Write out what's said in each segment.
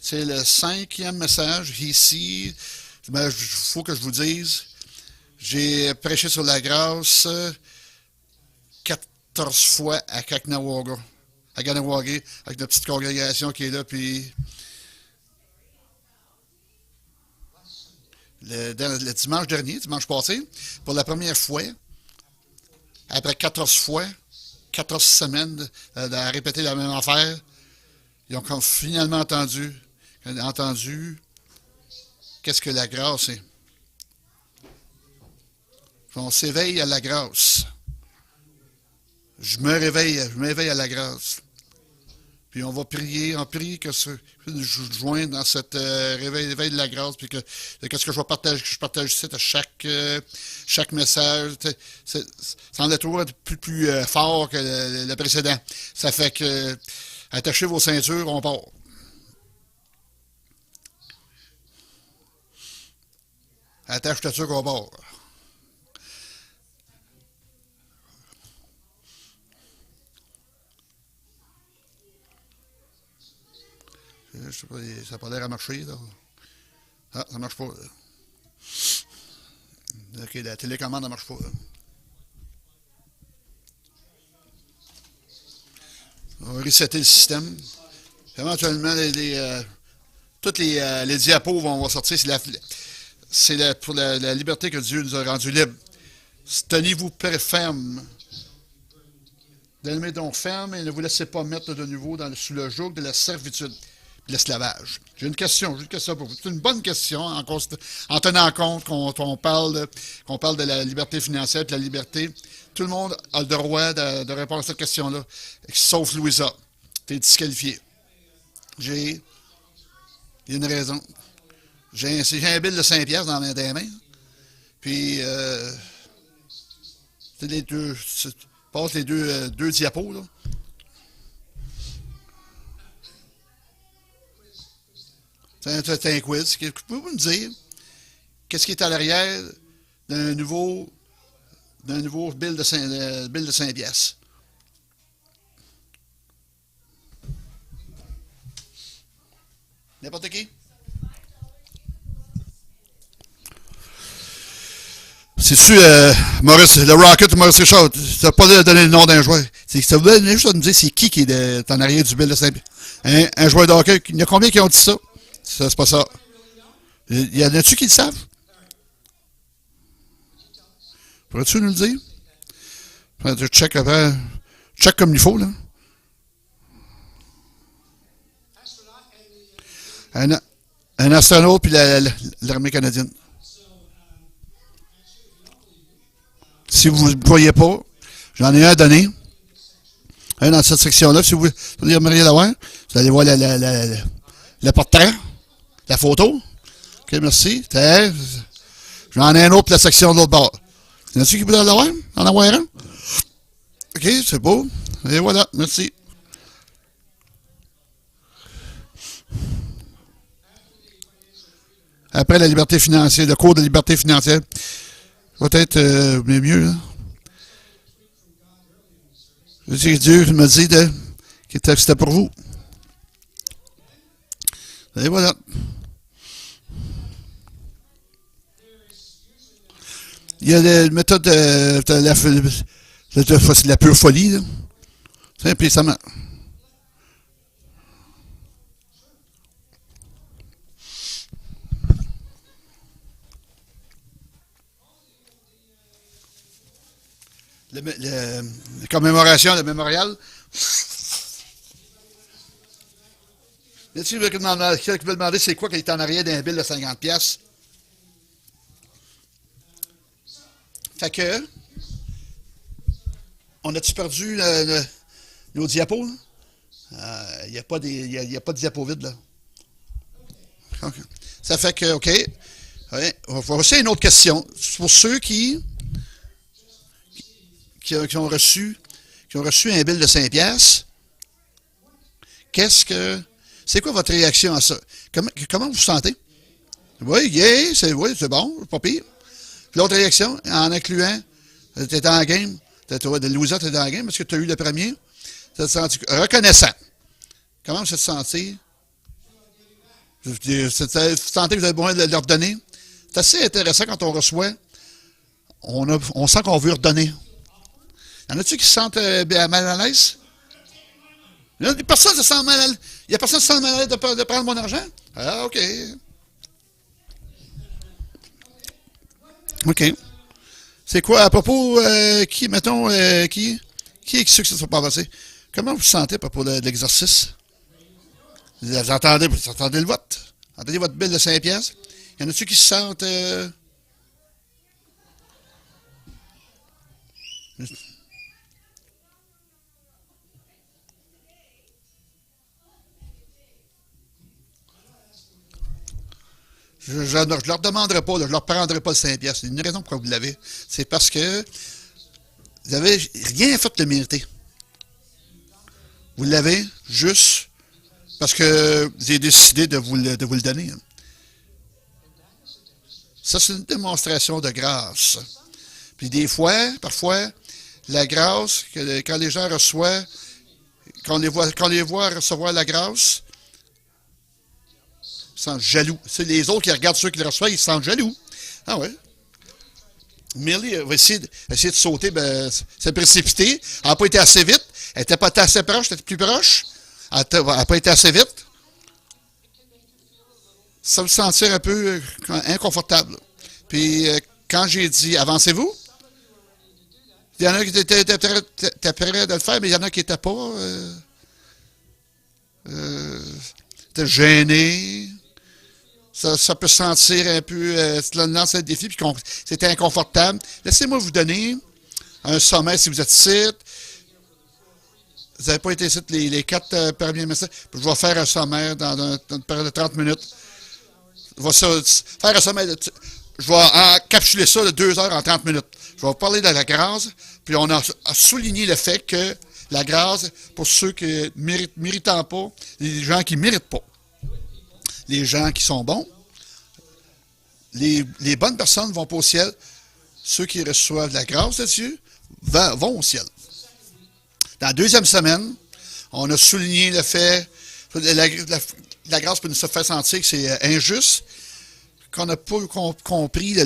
C'est le cinquième message. Ici, il faut que je vous dise, j'ai prêché sur la grâce 14 fois à Kaknawaga, à Ganawagé, avec notre petite congrégation qui est là. Puis le dimanche dernier, dimanche passé, pour la première fois, après 14 fois, 14 semaines à répéter la même affaire, ils ont finalement entendu qu'est-ce que la grâce est. On s'éveille à la grâce. Je m'éveille à la grâce. Puis on va prier, on prie que nous joignent dans cette réveil de la grâce, puis que qu'est-ce que je partage ici à chaque message. Ça en est toujours plus fort que le précédent. Ça fait que attachez vos ceintures, on part. Attache ta sucre, on part. Je sais pas, ça n'a pas l'air à marcher, là. Ah, ça marche pas. OK, la télécommande ne marche pas. On va resetter le système. Éventuellement, toutes les diapos vont sortir. Pour la liberté que Dieu nous a rendue libre. Tenez-vous ferme. Tenez-vous donc ferme et ne vous laissez pas mettre de nouveau sous le joug de la servitude, de l'esclavage. J'ai une question pour vous. C'est une bonne question en tenant compte qu'on parle de la liberté financière et de la liberté. Tout le monde a le droit de répondre à cette question-là, sauf Louisa. Tu es disqualifié. Il y a une raison. J'ai un bill de 5 piastres dans les mains. Puis, passe les deux diapos, là. C'est un quiz. Pouvez-vous me dire qu'est-ce qui est à l'arrière d'un nouveau bill de 5 piastres? N'importe qui? C'est-tu le Rocket ou Maurice Richard? Tu n'as pas donné le nom d'un joueur. Ça vous donne juste à me dire c'est qui est en arrière du bill de 5 piastres. Un joueur de hockey. Il y en a combien qui ont dit ça? Ça, c'est pas ça. Il y en a-tu qui le savent? Pourrais-tu nous le dire? Je check après. Check comme il faut, là. Un astronaute puis l'armée canadienne. Si vous ne voyez pas, j'en ai un à donner. Un dans cette section-là. Si vous aimeriez l'avoir, vous allez voir le portrait, la photo. OK, merci. J'en ai un autre pour la section de l'autre bord. Y en a-tu qui voudraient l'avoir? En avoir un? OK, c'est beau. Et voilà, merci. Après la liberté financière, le cours de liberté financière, peut-être mieux. Hein? Je dis que Dieu me dit que c'était pour vous. Et voilà. Il y a la méthode de la pure folie. Là. Puis ça marche. La commémoration, le mémorial. Y a-t-il quelqu'un qui veut demander c'est quoi qui est en arrière d'un bill de 50 piastres? Fait que, on a-tu perdu nos diapos? Il n'y a pas de diapo vide, là. Okay. Ça fait que, OK. Ouais, on va aussi une autre question. Pour ceux qui ont reçu un bill de 5 piastres, c'est quoi votre réaction à ça? Comment vous vous sentez? Oui, yeah, c'est bon, pas pire. L'autre réaction, en incluant, tu étais en game, Louisa, tu étais en game, est-ce que tu as eu le premier? Tu te sens reconnaissant. Comment vous te sentez? Vous sentez que vous avez besoin de leur donner? C'est assez intéressant quand on reçoit. On sent qu'on veut redonner. Y en a-tu qui se sentent mal à l'aise? Il y a personne qui se sent mal à l'aise. Il y a personne qui se sent mal à l'aise de prendre mon argent? Ah, OK. OK. C'est quoi, à propos, qui, mettons, qui est ceux qui se sont pas passés? Comment vous vous sentez à propos de l'exercice? Vous entendez le vote? Vous entendez votre bill de 5 piastres? Y en a-tu qui se sentent... je ne leur demanderai pas, là, je leur prendrai pas le 5 piastres. Il y a une raison pourquoi vous l'avez. C'est parce que vous n'avez rien fait de le mériter. Vous l'avez juste parce que j'ai décidé de vous le donner. Ça, c'est une démonstration de grâce. Puis des fois, parfois, la grâce, quand les gens reçoivent, quand on les voit recevoir la grâce, ils se sentent jaloux. C'est les autres qui regardent ceux qui le reçoivent, ils se sentent jaloux. Ah ouais. Millie va essayer de sauter, ben, s'est précipitée. Elle n'a pas été assez vite. Elle n'était pas assez proche, elle était plus proche. Elle n'a pas été assez vite. Ça me sentir un peu inconfortable. Puis, quand j'ai dit, avancez-vous, il y en a qui étaient prêts de le faire, mais il y en a qui n'étaient pas. Étaient gênés. Ça peut se sentir un peu, lancer le défi, puis c'est inconfortable. Laissez-moi vous donner un sommet si vous êtes ici. Vous n'avez pas été ici les 4 premiers messages. Je vais faire un sommaire dans une période de 30 minutes. Je vais faire un sommaire. Je vais encapsuler ça de 2 heures en 30 minutes. Je vais vous parler de la grâce, puis on a souligné le fait que la grâce, pour ceux qui ne méritent pas, les gens qui ne méritent pas, les gens qui sont bons, les bonnes personnes vont pas au ciel, ceux qui reçoivent la grâce de Dieu vont au ciel. Dans la 2e semaine, on a souligné le fait que la grâce peut nous faire sentir que c'est injuste, qu'on n'a pas compris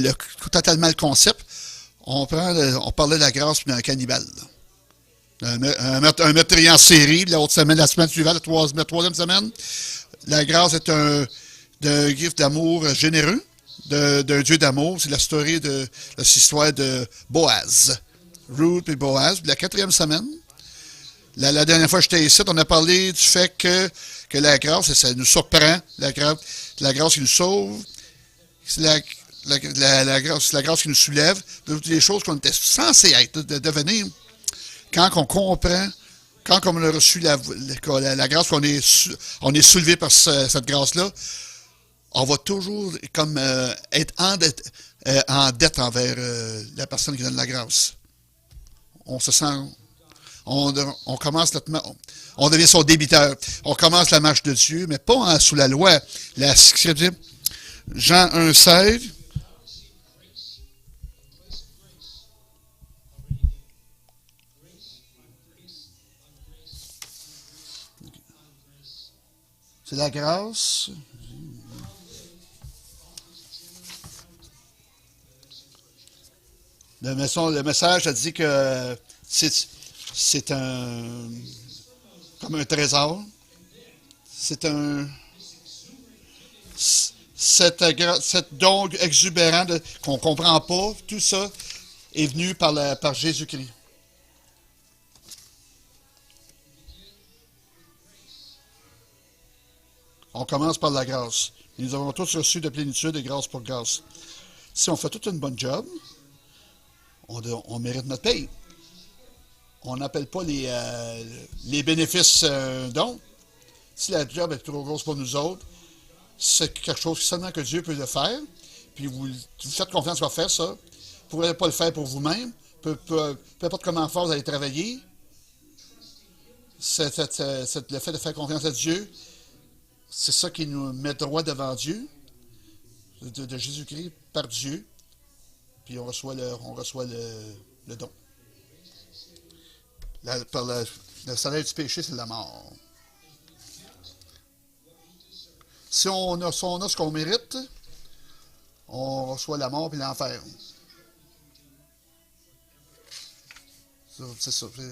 totalement le concept. On parlait de la grâce d'un cannibale. Un meurtrier en série, la semaine suivante, la 3e semaine. La grâce est d'un gift d'amour généreux, d'un Dieu d'amour. C'est la story de l'histoire de Boaz. Ruth et Boaz. La 4e semaine, la dernière fois que j'étais ici, on a parlé du fait que la grâce, et ça nous surprend, la grâce qui nous sauve, c'est la grâce qui nous soulève, de toutes les choses qu'on était censés être, de devenir. Quand on comprend, quand on a reçu la grâce, qu'on on est soulevé par cette grâce-là, on va toujours comme être en dette envers la personne qui donne la grâce. On se sent... On commence on devient son débiteur. On commence la marche de Dieu, mais pas sous la loi. La Scripture, Jean 1,16. C'est la grâce. Le message a dit que c'est comme un trésor. C'est cette don exubérant qu'on ne comprend pas. Tout ça est venu par Jésus-Christ. On commence par la grâce. Nous avons tous reçu de plénitude et grâce pour grâce. Si on fait toute une bonne job, on mérite notre paye. On n'appelle pas les bénéfices don. Si la job est trop grosse pour nous autres, c'est quelque chose seulement que Dieu peut le faire. Puis vous faites confiance à faire ça. Vous ne pourrez pas le faire pour vous-même. Peu importe comment fort vous allez travailler. Le fait de faire confiance à Dieu, c'est ça qui nous met droit devant Dieu, de Jésus-Christ par Dieu. Puis on reçoit le don. Le salaire du péché, c'est la mort. Si on a ce qu'on mérite, on reçoit la mort et l'enfer. C'est ça. Je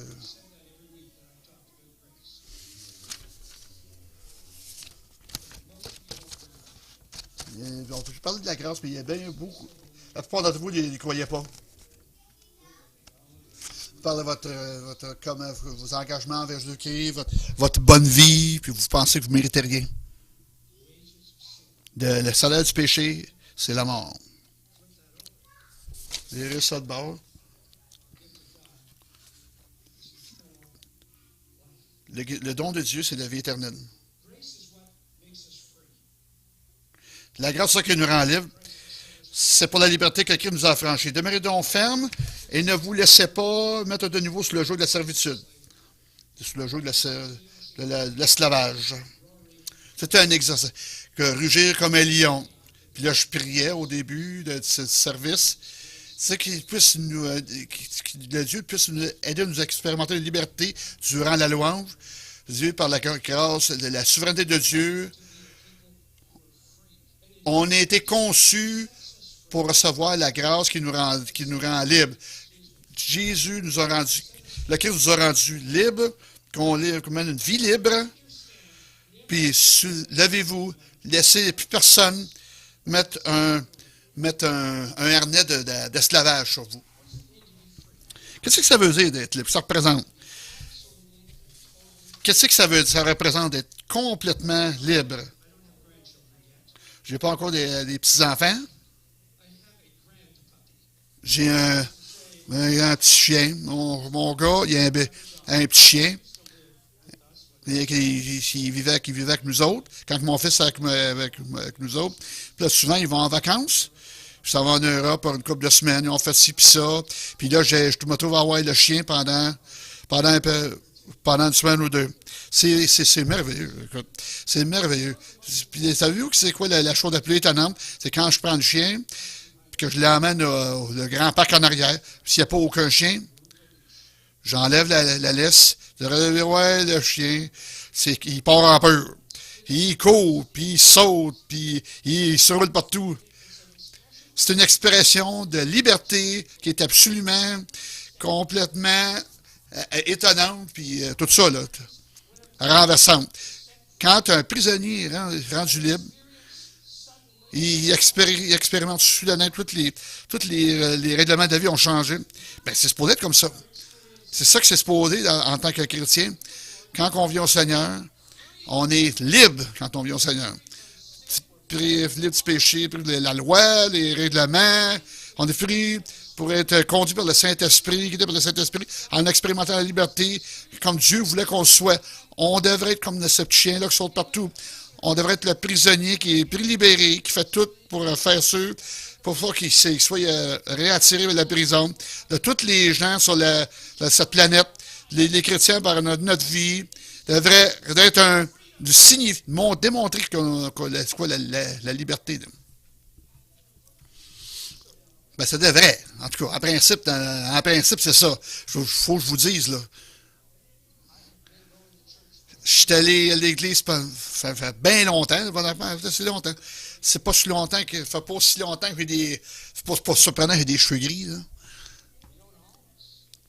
parlais de la grâce, mais il y a bien beaucoup. La plupart d'entre vous ne croyaient pas. Vous parlez de vos engagements envers Jésus-Christ, votre bonne vie, puis vous pensez que vous ne méritez rien. Le salaire du péché, c'est la mort. Lirez ça de bord. Le don de Dieu, c'est la vie éternelle. La grâce, c'est ça qui nous rend libres. C'est pour la liberté que Christ nous a affranchis. Demeurez donc ferme et ne vous laissez pas mettre de nouveau sous le joug de la servitude, sous le joug de l'esclavage. C'était un exercice. Que rugir comme un lion. Puis là, je priais au début de ce service. C'est qu'il puisse le Dieu puisse nous aider à nous expérimenter la liberté durant la louange. Dieu, par la grâce, la souveraineté de Dieu, on a été conçus pour recevoir la grâce qui nous rend libres. Jésus nous a rendu, le Christ nous a rendu libres, qu'on mène une vie libre, puis levez-vous, laissez plus personne mettre un harnais d'esclavage sur vous. Qu'est-ce que ça veut dire d'être libre? Ça représente. Qu'est-ce que ça veut dire? Ça représente d'être complètement libre. Je n'ai pas encore des petits-enfants. J'ai un petit chien. Mon gars, il a un petit chien. Il vivait avec nous autres. Quand mon fils est avec nous autres. Puis là, souvent, ils vont en vacances. Je s'en vais en Europe pour une couple de semaines. Ils ont fait ci puis ça. Puis là, je me trouve à avoir le chien pendant une semaine ou deux. C'est merveilleux. Écoute. C'est merveilleux. Puis, savez-vous que c'est quoi la chose la plus étonnante? C'est quand je prends le chien, puis que je l'emmène au grand parc en arrière, puis s'il n'y a pas aucun chien, j'enlève la laisse, je dis, ouais, le chien, il part en peur. Il court, puis il saute, puis il se roule partout. C'est une expression de liberté qui est absolument, complètement étonnante, puis tout ça, là, renversante. Quand un prisonnier est rendu libre, il expérimente soudainement tous les règlements de la vie ont changé. Ben, c'est supposé être comme ça. C'est ça que c'est supposé en tant que chrétien. Quand on vient au Seigneur, on est libre quand on vient au Seigneur. Libre du péché, libre de la loi, les règlements. On est free pour être conduit par le Saint-Esprit, guidé par le Saint-Esprit, en expérimentant la liberté, comme Dieu voulait qu'on soit. On devrait être comme ce petit chien-là qui saute partout. On devrait être le prisonnier qui est libéré, qui fait tout pour faire sûr, pour qu'il soit réattiré de la prison. De tous les gens sur cette planète, les chrétiens par notre vie, devraient être démontrer quoi la liberté. Ben, ça devrait. En tout cas, en principe, c'est ça. Il faut que je vous dise, là. Je suis allé à l'église, ça fait bien longtemps, c'est longtemps. C'est pas si longtemps que, ça fait pas si longtemps que j'ai des, c'est pas surprenant, j'ai des cheveux gris, là.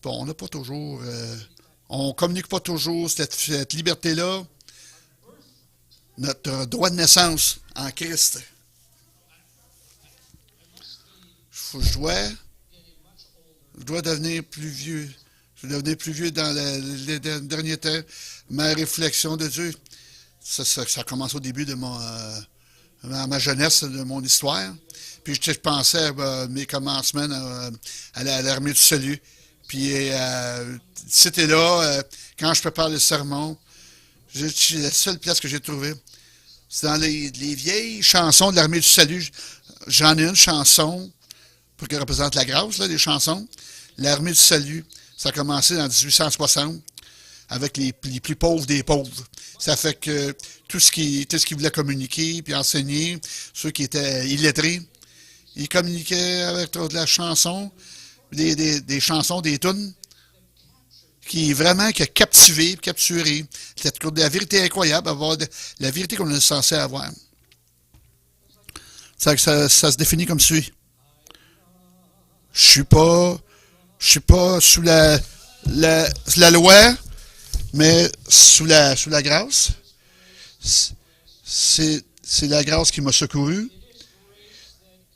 Bon, on n'a pas toujours, on communique pas toujours cette liberté-là. Notre droit de naissance en Christ. Je dois devenir plus vieux. Je dois devenir plus vieux dans les derniers temps. Ma réflexion de Dieu, ça a commencé au début de ma jeunesse, de mon histoire. Puis je pensais à mes commencements à l'armée du salut. Puis c'était là, quand je prépare le sermon, c'est la seule place que j'ai trouvée. C'est dans les vieilles chansons de l'armée du salut. J'en ai une chanson pour qu'elle représente la grâce, là, les chansons. L'armée du salut, ça a commencé en 1860 avec les plus pauvres des pauvres. Ça fait que tout ce qui voulait communiquer puis enseigner, ceux qui étaient illettrés, ils communiquaient avec de la chanson, des chansons, des tunes, qui a captivé, capturé. La vérité incroyable, avoir la vérité qu'on est censé avoir. Ça se définit comme suit. Je suis pas sous la loi, mais sous la grâce. C'est la grâce qui m'a secouru.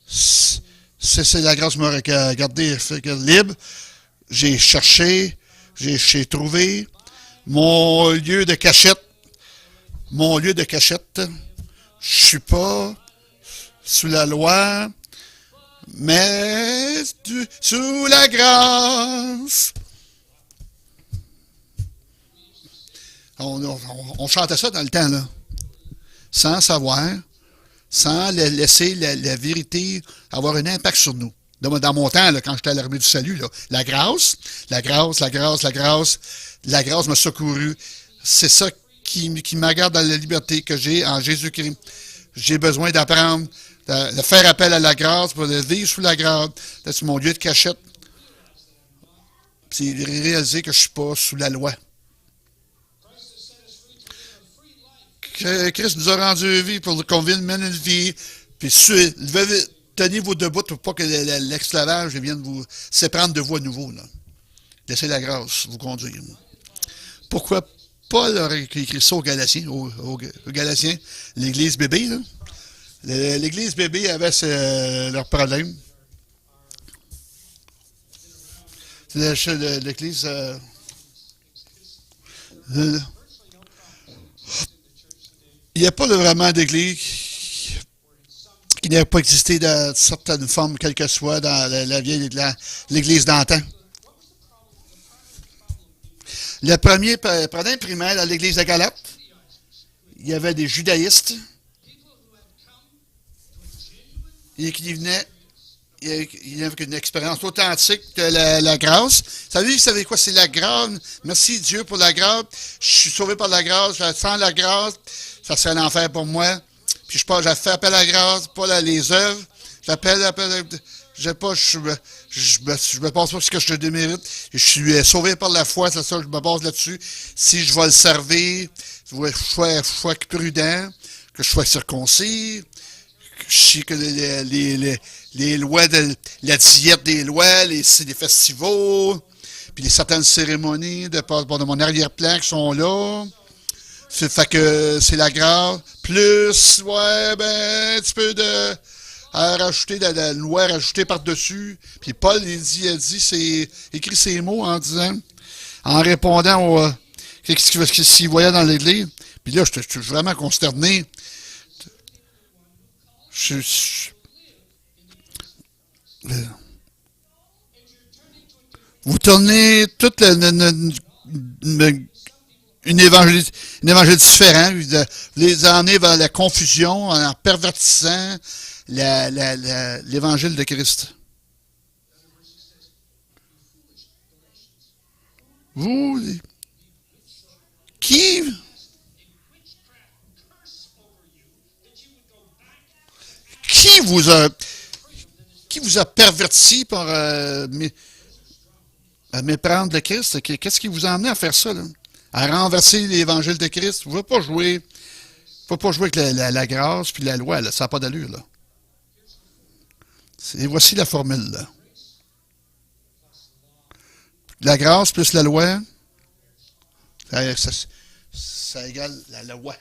C'est la grâce qui m'a gardé libre. J'ai cherché, j'ai trouvé mon lieu de cachette. Mon lieu de cachette. Je suis pas sous la loi, mais sous la grâce. On chantait ça dans le temps, là. Sans savoir, sans laisser la vérité avoir un impact sur nous. Dans mon temps, là, quand j'étais à l'armée du salut, là, la grâce m'a secouru. C'est ça qui me garde dans la liberté que j'ai en Jésus-Christ. J'ai besoin d'apprendre, de faire appel à la grâce, pour vivre sous la grâce, d'être mon lieu de cachette. Puis réaliser que je ne suis pas sous la loi. Que Christ nous a rendu vie pour qu'on vienne mener une vie. Puis tenez-vous debout pour pas que l'esclavage vienne vous s'éprendre de vous à nouveau. Là. Laissez la grâce vous conduire. Pourquoi Paul a écrit ça aux Galatiens, aux Galatiens, l'église bébé, là? L'église bébé avait leur problème. C'est l'église... il n'y a pas vraiment d'église qui n'a pas existé de certaines formes, quelle que soit, dans la vieille l'église d'antan. Le premier problème primaire à l'église de Galate, il y avait des judaïstes et qui venaient avec une expérience authentique de la grâce. Vous savez quoi? C'est la grâce. Merci Dieu pour la grâce. Je suis sauvé par la grâce. Sans la grâce, ça serait l'enfer pour moi. Puis j'ai fait appel à la grâce, pas les œuvres. Je me pense pas ce que je te démérite. Je suis sauvé par la foi, c'est ça, je me base là-dessus. Si je vais le servir, je sois prudent, que je sois circoncis, que je sais que les lois de la diète des lois, les festivals, puis les certaines cérémonies de mon arrière-plan qui sont là. Fait que c'est la grâce. Plus, un petit peu à rajouter de la loi rajoutée par-dessus. Puis Paul, c'est écrit ces mots en répondant s'il voyait dans l'église. Puis là, je suis vraiment consterné. Vous tournez toute une évangile différent, les emmener vers la confusion en pervertissant l'évangile de Christ. Vous, qui vous a perverti par à méprendre le Christ? Qu'est-ce qui vous a amené à faire ça, là? À renverser l'évangile de Christ? Vous ne pouvez pas jouer avec la grâce puis la loi, là. Ça n'a pas d'allure, là. Et voici la formule, là. La grâce plus la loi, ça égale la loi.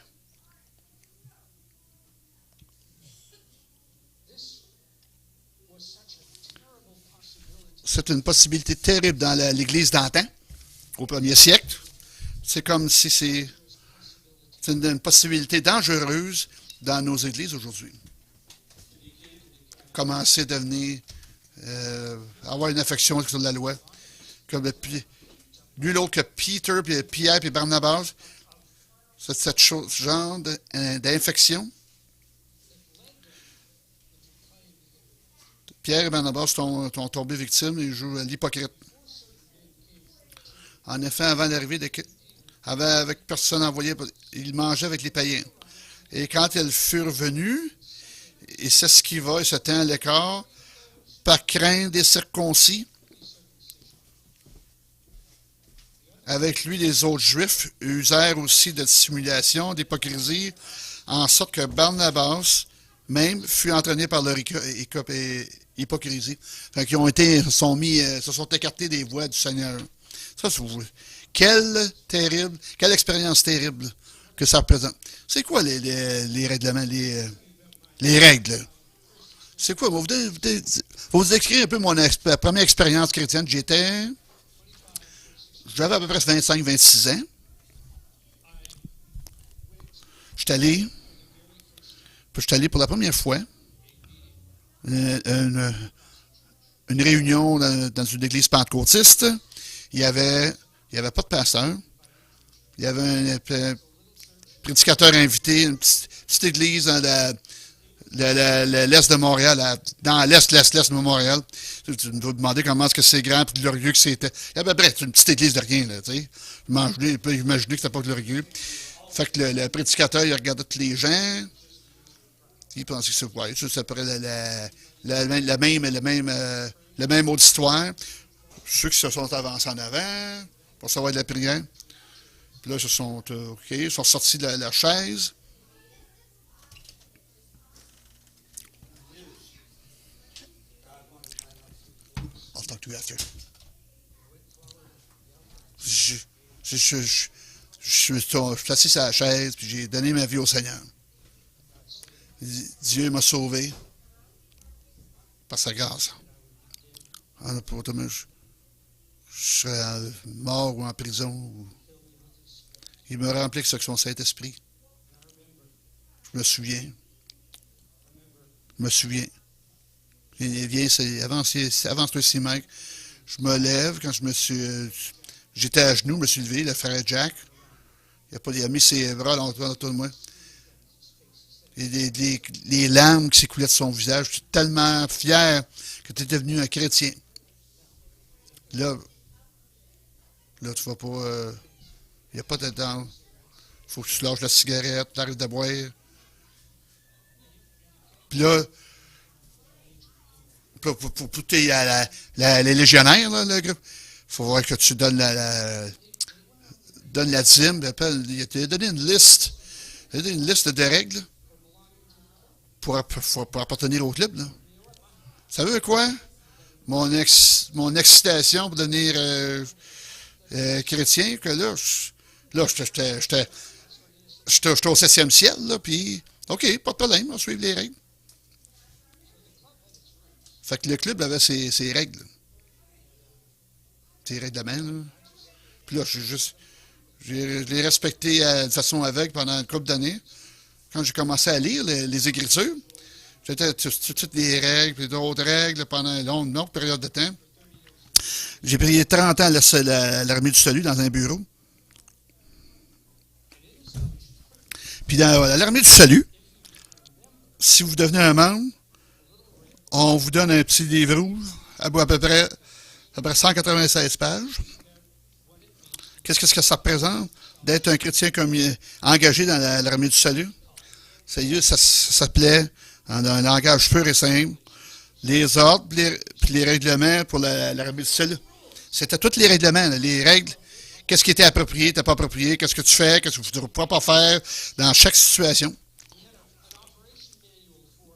C'est une possibilité terrible dans l'Église d'antan, au 1er siècle. C'est comme si c'est une possibilité dangereuse dans nos églises aujourd'hui. Commencer à devenir, avoir une affection sur la loi. Comme nul autre que Peter, puis Pierre, puis Barnabas. C'est ce genre d'infection. Pierre et Barnabas sont tombés victimes et jouent à l'hypocrite. En effet, avant l'arrivée avec personne envoyé, ils mangeaient avec les païens. Et quand ils furent venus, il s'esquiva et se tint à l'écart, par crainte des circoncis. Avec lui, les autres Juifs usèrent aussi de dissimulation, d'hypocrisie, en sorte que Barnabas même fut entraîné par leur hypocrisie. Fait qu'ils se sont écartés des voies du Seigneur. Ça, c'est quelle expérience terrible que ça représente. C'est quoi les règlements, les règles? C'est quoi? Vous décrire un peu première expérience chrétienne. J'avais à peu près 25-26 ans. Je suis allé pour la première fois une, une réunion dans une église pentecôtiste. Il y avait pas de pasteur. Il y avait un prédicateur invité, une petite église dans l'est de Montréal, dans l'est de Montréal. Tu me demander comment est-ce que c'est grand et glorieux que c'était. Il y avait bref, une petite église de rien, là, tu sais. Il peut imaginer que c'était pas glorieux. Fait que le prédicateur, il regardait tous les gens. Il pensait que ça pourrait le même auditoire. Ceux qui se sont avancés en avant pour savoir de la prière. Puis là, ils sont sortis de la chaise. I'll talk to you after. Je suis assis sur la chaise, puis j'ai donné ma vie au Seigneur. Dieu m'a sauvé par sa grâce. Je serais mort ou en prison. Il me remplit avec son Saint-Esprit. Je me souviens. Il vient, avance-toi 6 mètres. Je me lève quand j'étais à genoux, je me suis levé, le frère Jack. Il a mis ses bras autour de moi. Et les larmes qui s'écoulaient de son visage. Je suis tellement fier que tu es devenu un chrétien. Là, tu vas pas. Il n'y a pas de temps. Il faut que tu lâches la cigarette, tu arrêtes de boire. Puis là, pour les légionnaires, là, le groupe, il faut voir que tu donnes la dîme. Il t'a donné une liste. Il t'a donné une liste de règles pour appartenir au club. Là. Ça veut quoi? Mon excitation pour devenir chrétien, que là, j'étais au 7e ciel, là, puis, OK, pas de problème, on va suivre les règles. Fait que le club avait ses règles. Ses règlements, là. Puis là, je l'ai respecté de façon aveugle pendant une couple d'années. Quand j'ai commencé à lire les Écritures, j'étais toutes les règles, puis d'autres règles pendant une longue période de temps. J'ai prié 30 ans à l'Armée du Salut dans un bureau. Puis dans l'Armée du Salut, si vous devenez un membre, on vous donne un petit livre rouge à peu près 196 pages. Qu'est-ce que ça représente d'être un chrétien engagé dans l'Armée du Salut? Ça s'appelait, en un langage pur et simple, les ordres puis les règlements pour l'Armée du Salut. C'était tous les règlements, là, les règles. Qu'est-ce qui était approprié, n'était pas approprié, qu'est-ce que tu fais, qu'est-ce que tu ne pourras pas faire dans chaque situation.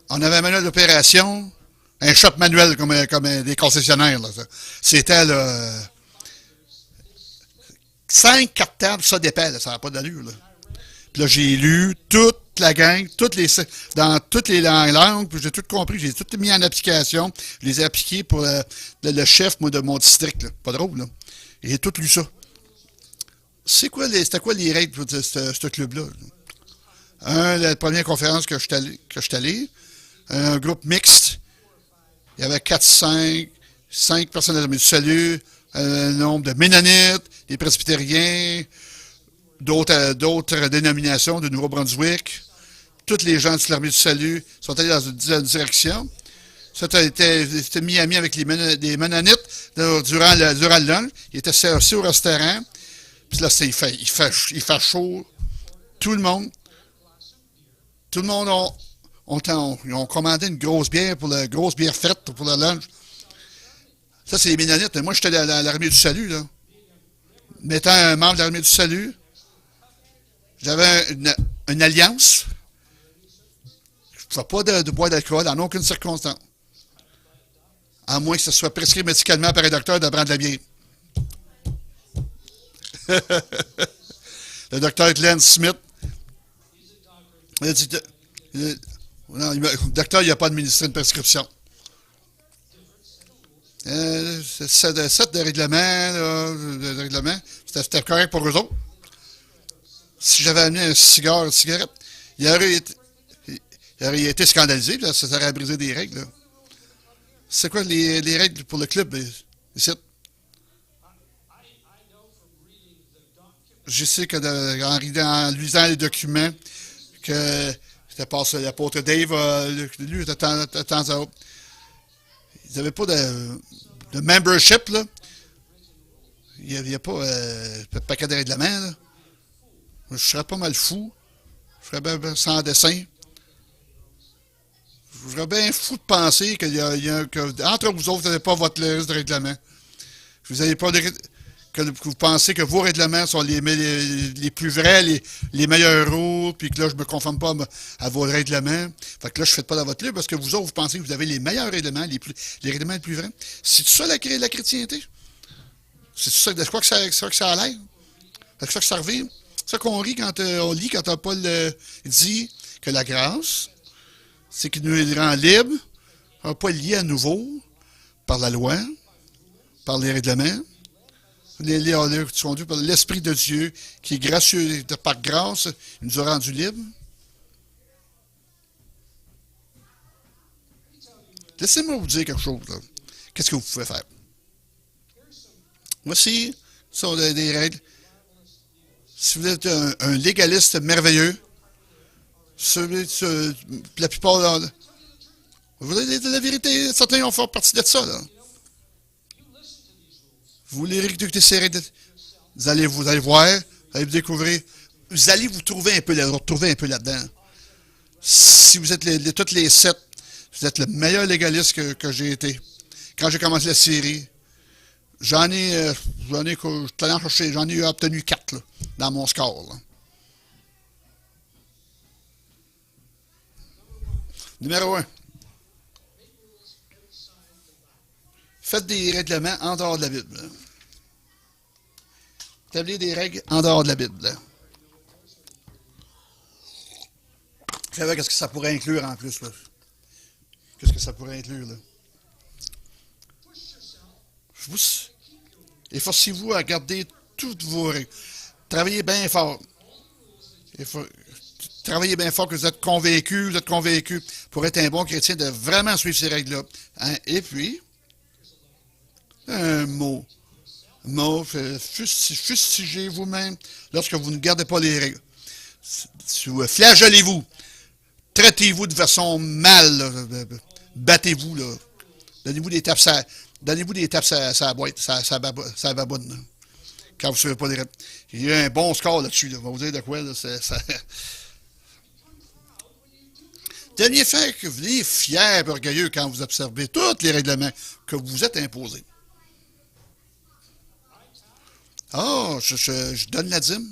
On avait un manuel d'opération, un shop manuel comme des concessionnaires. Là, c'était là, 5 cartables, ça d'épais, ça n'a pas d'allure. Là. Puis là, j'ai lu toute la gang, dans toutes les langues, puis j'ai tout compris, j'ai tout mis en application. Je les ai appliqués pour le chef de mon district. Là. Pas drôle, là. J'ai tout lu ça. C'était quoi les règles de ce club-là? La première conférence que je suis allé, un groupe mixte. Il y avait 5 personnes de l'Armée du Salut, un nombre de Ménonites, des presbytériens, d'autres dénominations de Nouveau-Brunswick. Tous les gens de l'Armée du Salut sont allés dans une direction. Ça était mis ami avec les Ménonites durant le lunch. Ils étaient assis au restaurant. Puis là, il fait chaud. Tout le monde ils ont commandé une grosse bière grosse bière frette pour le lunch. Ça, c'est les Ménonites. Moi, j'étais à l'Armée du Salut, là. Étant un membre de l'Armée du Salut, j'avais une alliance. ne fais pas de boire d'alcool en aucune circonstance. À moins que ce soit prescrit médicalement par un docteur de prendre de la bière. Le docteur Glenn Smith, il a dit, non, le docteur, il n'a pas administré une prescription. Set de règlement, là, de règlement, c'était correct pour eux autres. Si j'avais amené un cigare, une cigarette, il aurait été scandalisé, là, ça aurait brisé des règles. Là. C'est quoi les règles pour le club ici? Je sais que en lisant les documents, que c'était passé l'apôtre Dave, lui, de temps à autre. Ils n'avaient pas de membership, là. Il n'y a pas de paquet de règlements, là. Je serais pas mal fou. Je serais bien sans dessin. Je serais bien fou de penser que entre vous autres, vous n'avez pas votre liste de règlements. Vous n'avez pas que vous pensez que vos règlements sont les plus vrais, les meilleurs rôles, puis que là, je ne me conforme pas à vos règlements. Fait que là, je ne fais pas dans votre livre parce que vous autres, vous pensez que vous avez les meilleurs règlements, les règlements les plus vrais. C'est ça la chrétienté? C'est ça, de quoi que ça a l'air? C'est ça que ça revient? C'est ça qu'on rit quand on lit, quand Paul dit que la grâce, c'est qu'il nous rend libres, pas liés à nouveau par la loi, par les règlements. Les conduits par l'Esprit de Dieu, qui est gracieux, par grâce, il nous a rendus libres. Laissez-moi vous dire quelque chose. Là. Qu'est-ce que vous pouvez faire? Voici sont des règles. Si vous êtes un légaliste merveilleux, la plupart, vous avez la vérité, certains vont faire partie de ça. Là. Vous les réécouter ces règles, vous allez voir, vous allez vous découvrir, vous allez vous retrouver un peu là-dedans. Si vous êtes toutes les 7, vous êtes le meilleur légaliste que j'ai été. Quand j'ai commencé la série, j'en ai obtenu 4 là, dans mon score. Là. Numéro 1. Faites des règlements en dehors de la Bible. Là. Établir des règles en dehors de la Bible. Là. Vous savez qu'est-ce que ça pourrait inclure en plus. Là. Qu'est-ce que ça pourrait inclure? Là? Efforcez-vous à garder toutes vos règles. Travaillez bien fort. Travaillez bien fort que vous êtes convaincu pour être un bon chrétien de vraiment suivre ces règles-là. Hein? Et puis, un mot. Fustigez vous-même lorsque vous ne gardez pas les règles. Flagellez-vous. Traitez-vous de façon mal. Là. Battez-vous. Là. Donnez-vous des tapes à la boîte, sa baboune. Là. Quand vous ne suivez pas les règles. Il y a un bon score là-dessus. Là. On va vous dire de quoi. Là, Devenez fier et orgueilleux quand vous observez tous les règlements que vous vous êtes imposés. Je donne la dîme.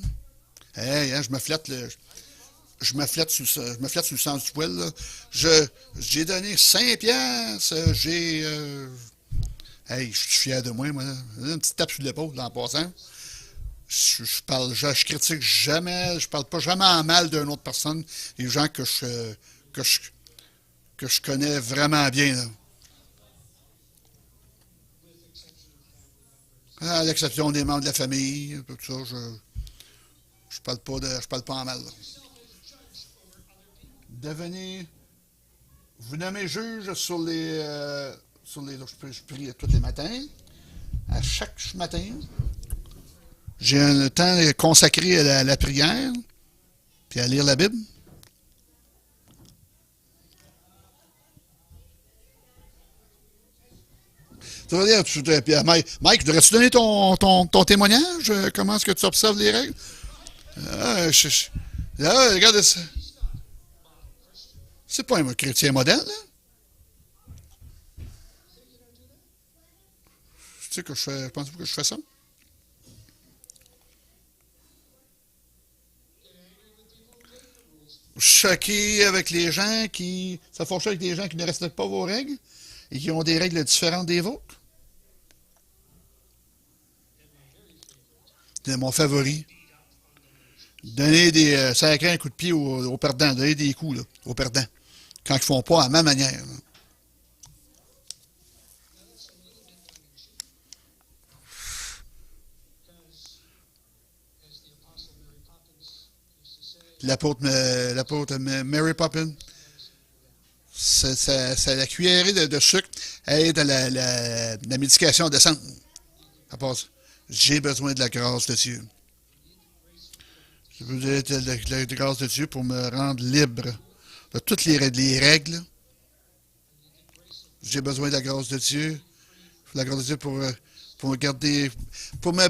Hey, hein, je me flatte sur le sens du poil. Là. J'ai donné 5 piastres. Hey, je suis fier de moi. Une petite tape sur l'épaule en passant. Je critique jamais, je parle pas jamais en mal d'une autre personne. Les gens que je connais vraiment bien. Là. À l'exception des membres de la famille, tout ça, je parle pas en mal. Là. Vous nommez juge sur les je prie tous les matins, à chaque matin. J'ai un temps consacré à la prière, puis à lire la Bible. Mike, devrais-tu donner ton témoignage? Comment est-ce que tu observes les règles? Regarde ça. C'est pas un chrétien modèle, là. Tu sais que pensez-vous que je fais ça? choqué avec les gens qui... Ça fâche avec les gens qui ne respectent pas vos règles et qui ont des règles différentes des vôtres? C'est mon favori. Donner des... sacrer un coup de pied aux perdants. Donner des coups, là, aux perdants. Quand ils font pas à ma manière. Là. L'apôtre Mary Poppins, c'est la cuillerée de sucre aide à la médication à descendre. À part ça, j'ai besoin de la grâce de Dieu. J'ai besoin de la grâce de Dieu pour me rendre libre de toutes les règles. J'ai besoin de la grâce de Dieu. La grâce de Dieu pour me garder, pour me,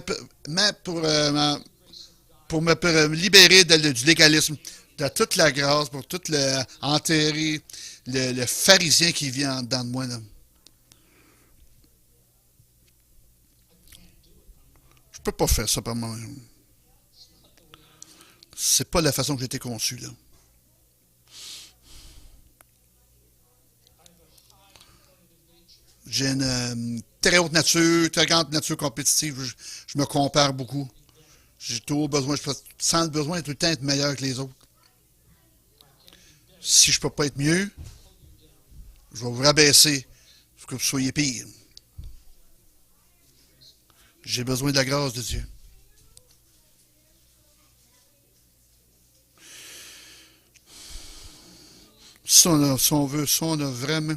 pour me libérer du légalisme, de toute la grâce, pour tout enterrer le pharisien qui vient en dedans de moi. Là. Je peux pas faire ça par moi-même. C'est pas la façon que j'ai été conçu. Là. J'ai une très haute nature, très grande nature compétitive. Je me compare beaucoup. J'ai toujours besoin, je sens le besoin de tout le temps être meilleur que les autres. Si je peux pas être mieux, je vais vous rabaisser pour que vous soyez pire. J'ai besoin de la grâce de Dieu. Si on veut, si on a vraiment,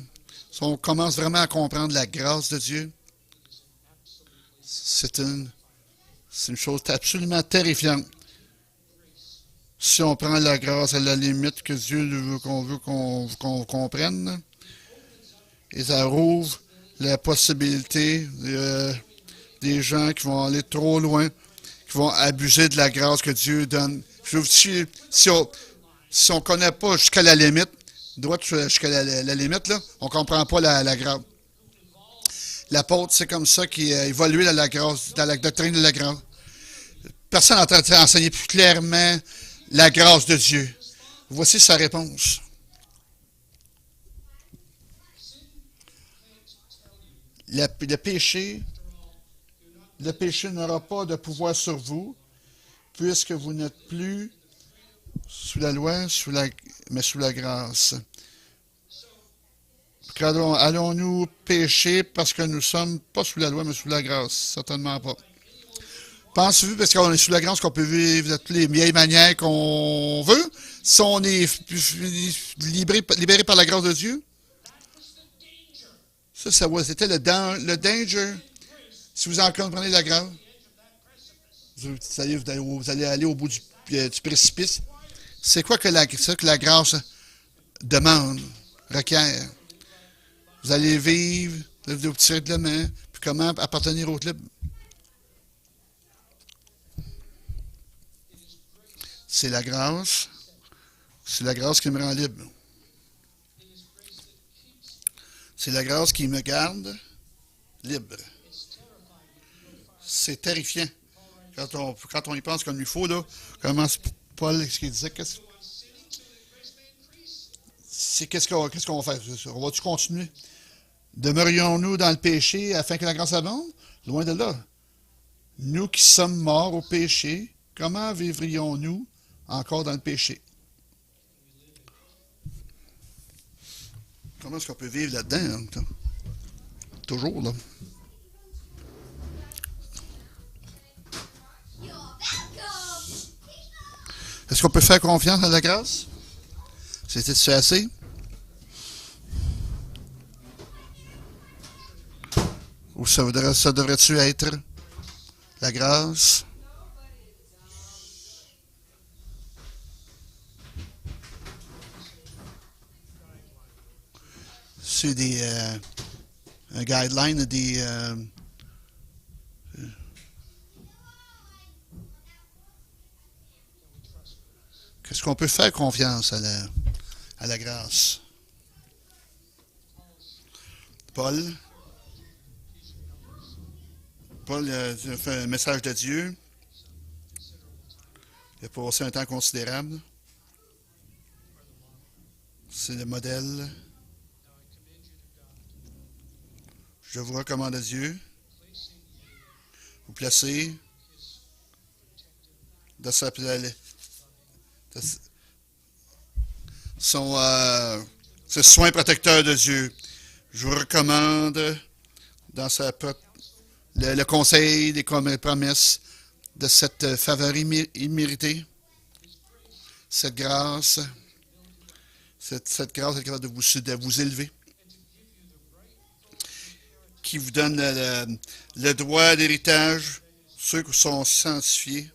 si on commence vraiment à comprendre la grâce de Dieu, c'est une chose absolument terrifiante. Si on prend la grâce à la limite que Dieu veut qu'on comprenne, et ça rouvre la possibilité des gens qui vont aller trop loin, qui vont abuser de la grâce que Dieu donne. Si on ne connaît pas jusqu'à la limite, droit jusqu'à la limite, là, on ne comprend pas la grâce. L'apôtre, c'est comme ça qu'il a évolué dans la grâce, dans la doctrine de la grâce. Personne n'a enseigné plus clairement la grâce de Dieu. Voici sa réponse. Le péché n'aura pas de pouvoir sur vous, puisque vous n'êtes plus sous la loi, mais sous la grâce. Allons-nous pécher parce que nous ne sommes pas sous la loi, mais sous la grâce? Certainement pas. Pensez-vous, parce qu'on est sous la grâce, qu'on peut vivre de toutes les vieilles manières qu'on veut, si on est libéré par la grâce de Dieu? C'était le danger. Si vous en comprenez la grâce, vous allez aller au bout du précipice. C'est quoi que la grâce demande, requiert? Vous allez vivre, vous tirer de la main, puis comment appartenir au libre? C'est la grâce. C'est la grâce qui me rend libre. C'est la grâce qui me garde libre. C'est terrifiant. Quand on y pense comme il faut, là, comment Paul, ce qu'il disait, qu'est-ce qu'on va faire? On va-tu continuer? Demeurions-nous dans le péché afin que la grâce abonde? Loin de là. Nous qui sommes morts au péché, comment vivrions-nous encore dans le péché? Comment est-ce qu'on peut vivre là-dedans? Hein? Toujours, là. Est-ce qu'on peut faire confiance à la grâce? C'est assez? Ou ça devrait-tu être la grâce? C'est un guideline, qu'est-ce qu'on peut faire confiance à la grâce? Paul a fait un message de Dieu. Il a passé un temps considérable. C'est le modèle. Je vous recommande à Dieu. Vous placez dans son ce soin protecteur de Dieu. Je vous recommande dans le conseil des promesses de cette faveur imméritée, cette grâce, cette grâce est capable de vous élever, qui vous donne le droit d'héritage, ceux qui sont sanctifiés,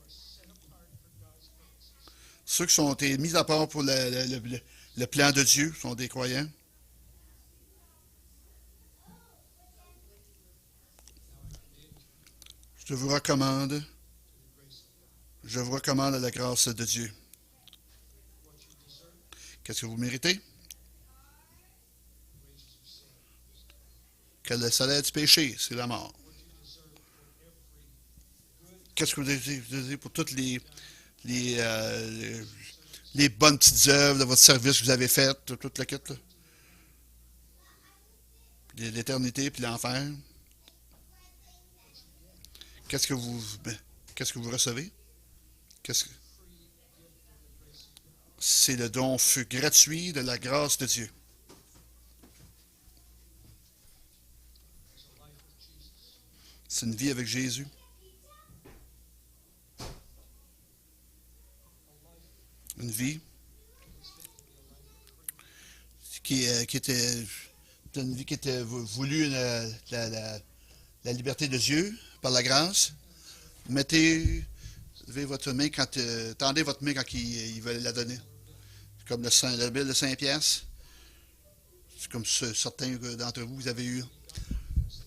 ceux qui sont été mis à part pour le plan de Dieu, sont des croyants. Je vous recommande à la grâce de Dieu. Qu'est-ce que vous méritez? Que le salaire du péché, c'est la mort. Qu'est-ce que vous désirez pour toutes les, les bonnes petites œuvres de votre service que vous avez faites, toute la quête, là? L'éternité puis l'enfer. Qu'est-ce que vous recevez? C'est le don gratuit de la grâce de Dieu. C'est une vie avec Jésus. Une vie qui était une vie qui était voulue la liberté de Dieu par la grâce. Levez votre main tendez votre main quand il veut la donner. C'est comme la Bible de 5 piastres. C'est comme certains d'entre vous avez eu.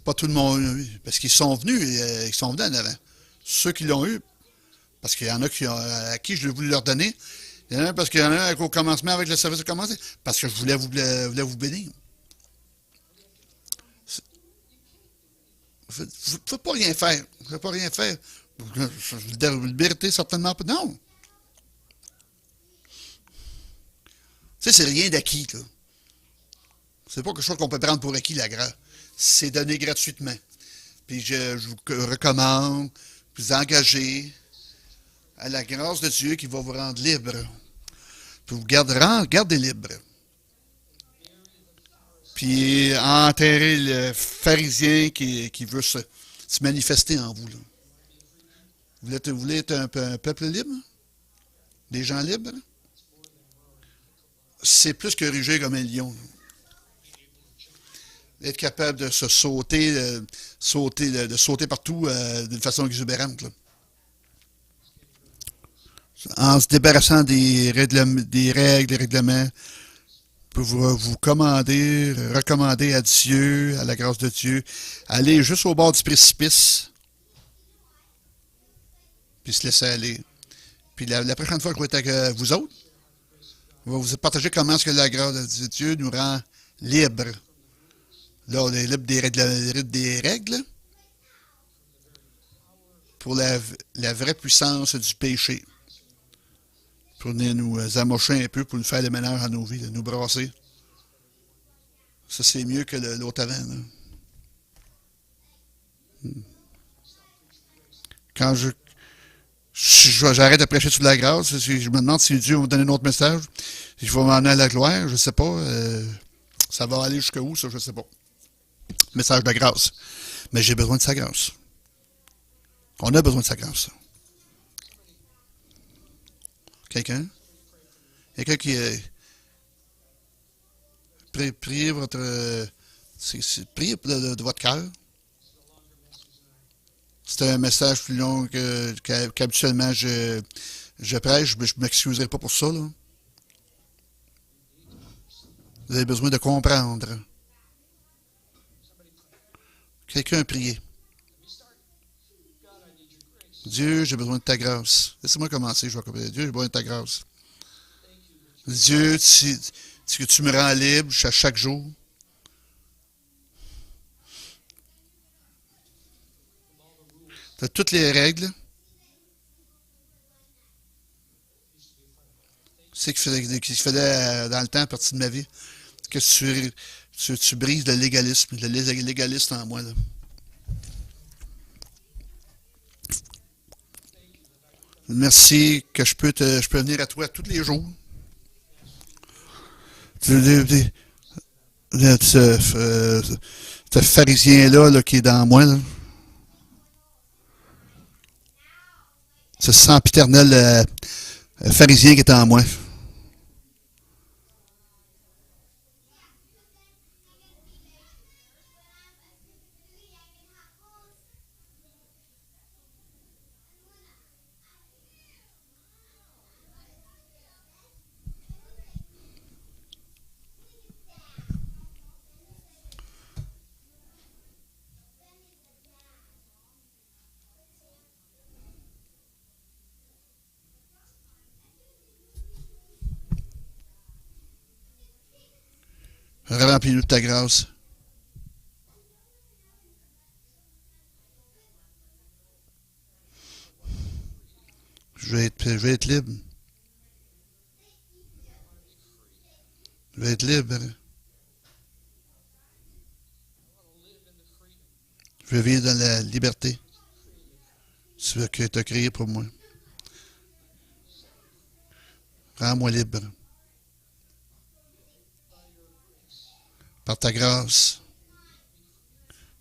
Pas tout le monde, parce qu'ils sont venus en avant. Ceux qui l'ont eu, parce qu'il y en a à qui je voulais leur donner. Il y en a parce qu'il y en a au commencement avec le service de commencer, parce que je voulais vous bénir. Vous ne pouvez pas rien faire. Vous ne pouvez pas rien faire. Vous liberté, certainement pas. Non. Tu sais, c'est rien d'acquis, là. C'est pas quelque chose qu'on peut prendre pour acquis, la grâce. C'est donné gratuitement. Puis je vous recommande, vous engager à la grâce de Dieu qui va vous rendre libre. Puis vous gardez libre. Puis enterrer le pharisien qui veut se manifester en vous, là. Vous voulez être un peuple libre? Des gens libres? C'est plus que ruger comme un lion. Être capable de se de sauter partout d'une façon exubérante, là. En se débarrassant des règles, des règlements, pour vous recommander à Dieu, à la grâce de Dieu, aller juste au bord du précipice, puis se laisser aller. Puis la prochaine fois que je vais être avec vous autres, on va vous partager comment est-ce que la grâce de Dieu nous rend libres. Là, on est libre des règles pour la vraie puissance du péché. Pour venir nous amocher un peu, pour nous faire le ménage à nos vies, de nous brasser. Ça, c'est mieux que l'autre avant, là. Quand j'arrête de prêcher sur la grâce, je me demande si Dieu va me donner un autre message, si je vais m'en aller à la gloire, je ne sais pas. Ça va aller jusqu'où, ça, je ne sais pas. Message de grâce. Mais j'ai besoin de sa grâce. On a besoin de sa grâce. Quelqu'un? Quelqu'un qui priez priez de votre cœur. C'est un message plus long qu'habituellement je prêche. Je ne m'excuserai pas pour ça, là. Vous avez besoin de comprendre. Quelqu'un a prié. Dieu, j'ai besoin de ta grâce. Laissez-moi commencer, je vais commencer. Dieu, j'ai besoin de ta grâce. Dieu, tu me rends libre à chaque jour. Tu as toutes les règles. C'est qui faisait dans le temps partie de ma vie. Que tu brises le légaliste en moi. Là. Merci que je peux venir à toi tous les jours. Tu- ce pharisien-là là, qui est dans moi, là, ce sempiternel pharisien qui est en moi. Remplis-nous de ta grâce. Je vais être libre. Je vais être libre. Je veux vivre dans la liberté. Ce que tu as créé pour moi. Rends-moi libre. Par ta grâce.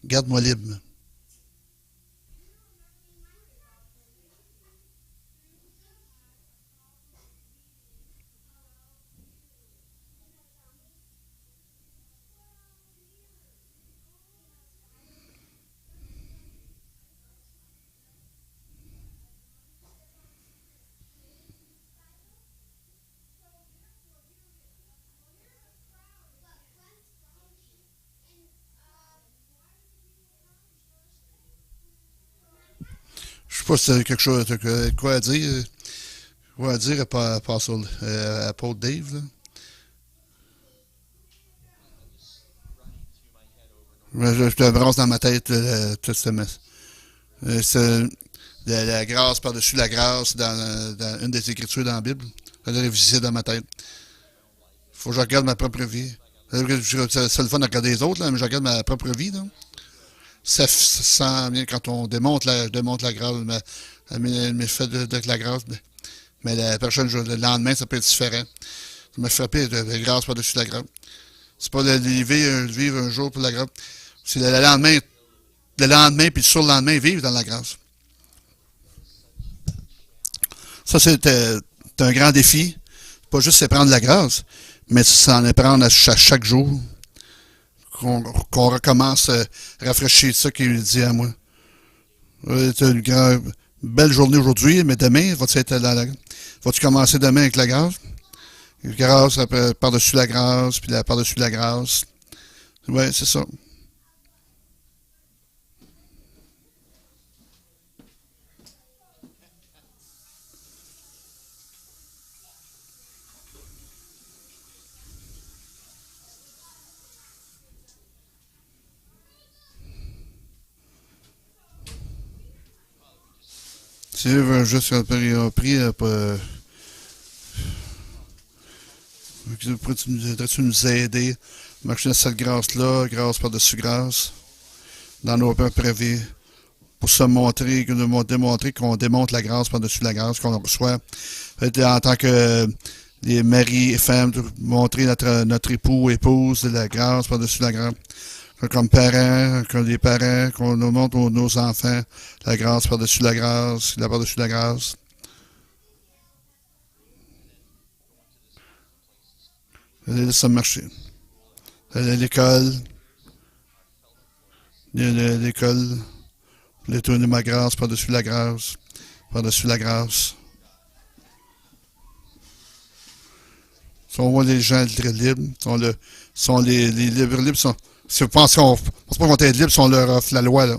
Garde-moi libre. Je sais pas si tu as quelque chose, quoi à dire. Quoi à dire à Paul Dave. Là. Je te brasse dans ma tête tout ce mess. C'est la grâce par-dessus la grâce dans une des écritures dans la Bible. Je l'ai révisé dans ma tête. Faut que je regarde ma propre vie. C'est le fun de regarder les autres, là, mais je regarde ma propre vie. Là. Ça sent bien quand on démonte la grâce, mes faits de la grâce. Mais la prochaine jour, le lendemain, ça peut être différent. Ça m'a frappé de grâce par-dessus la grâce. C'est pas de vivre un jour pour la grâce. C'est le lendemain puis le surlendemain, vivre dans la grâce. Ça, c'est un grand défi. Pas juste c'est prendre la grâce, mais c'est s'en est prendre à chaque jour. Qu'on recommence à rafraîchir ça qu'il dit à moi. C'est une belle journée aujourd'hui, mais demain, vas-tu commencer demain avec la grâce? La grâce, par-dessus la grâce, puis par-dessus la grâce. Ouais, c'est ça. Si je veux juste un prix, pourrais-tu nous aider à marcher dans cette grâce-là, grâce par-dessus grâce, dans nos propres vies, pour se montrer, démontrer qu'on démontre la grâce par-dessus la grâce qu'on reçoit. En tant que les maris et femmes, montrer notre époux, épouse, de la grâce par-dessus la grâce. Comme parents, comme les parents, qu'on nous montre nos enfants, la grâce par-dessus la grâce, la par-dessus la grâce. Laisse ça marcher. L'école, l'école, tourner ma grâce par-dessus la grâce, par-dessus la grâce. Si on voit les gens libres, sont les libres sont. Si vous pensez qu'on pense pas qu'on est libre si on leur offre la loi, là.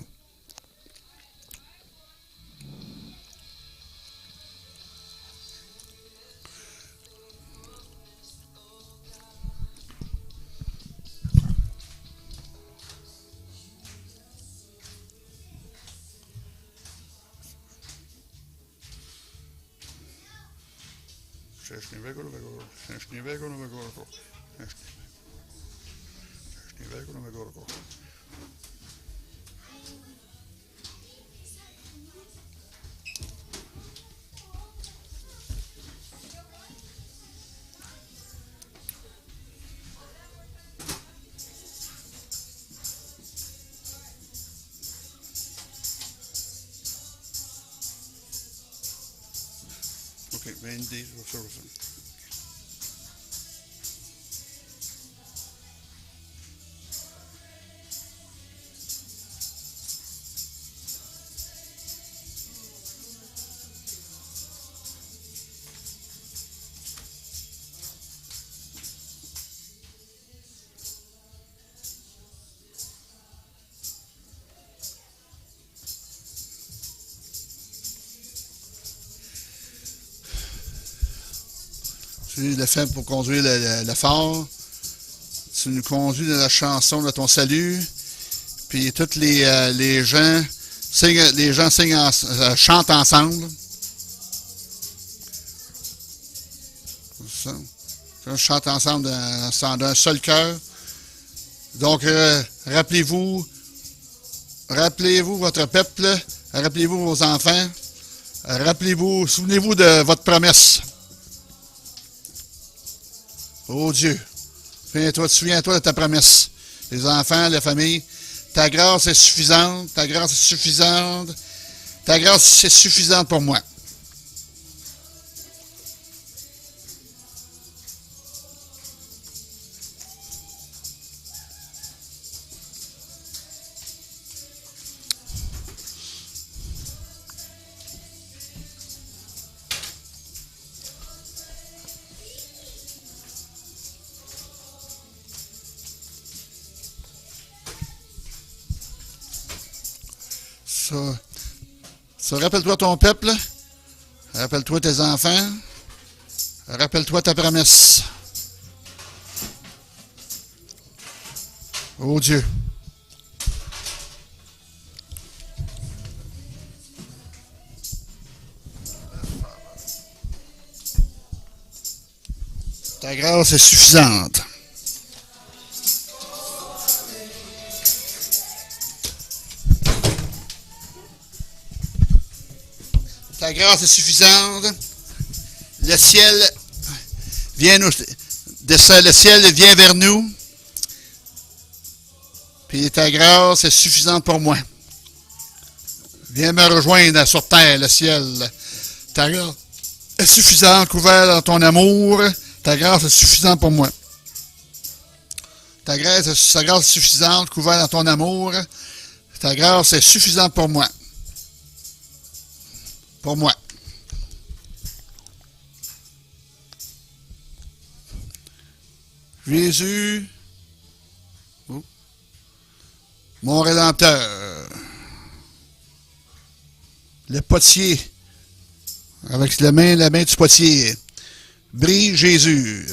OK, 22, ça. Tu le fais pour conduire le phare. Tu nous conduis dans la chanson de ton salut. Puis tous les gens chantent ensemble. Ça. On chante ensemble d'un seul cœur. Donc, rappelez-vous votre peuple, rappelez-vous vos enfants, souvenez-vous de votre promesse. Oh Dieu, souviens-toi de ta promesse. Les enfants, la famille, ta grâce est suffisante, ta grâce est suffisante pour moi. Ça, rappelle-toi ton peuple, rappelle-toi tes enfants, rappelle-toi ta promesse. Oh Dieu. Ta grâce est suffisante. Ta grâce est suffisante. Le ciel vient vers nous. Puis ta grâce est suffisante pour moi. Viens me rejoindre sur terre, le ciel. Ta grâce est suffisante, couvert dans ton amour. Ta grâce est suffisante pour moi. Ta grâce est suffisante, couvert dans ton amour. Ta grâce est suffisante pour moi. Pour moi. Jésus, mon Rédempteur, le potier, avec la main du potier, brille Jésus.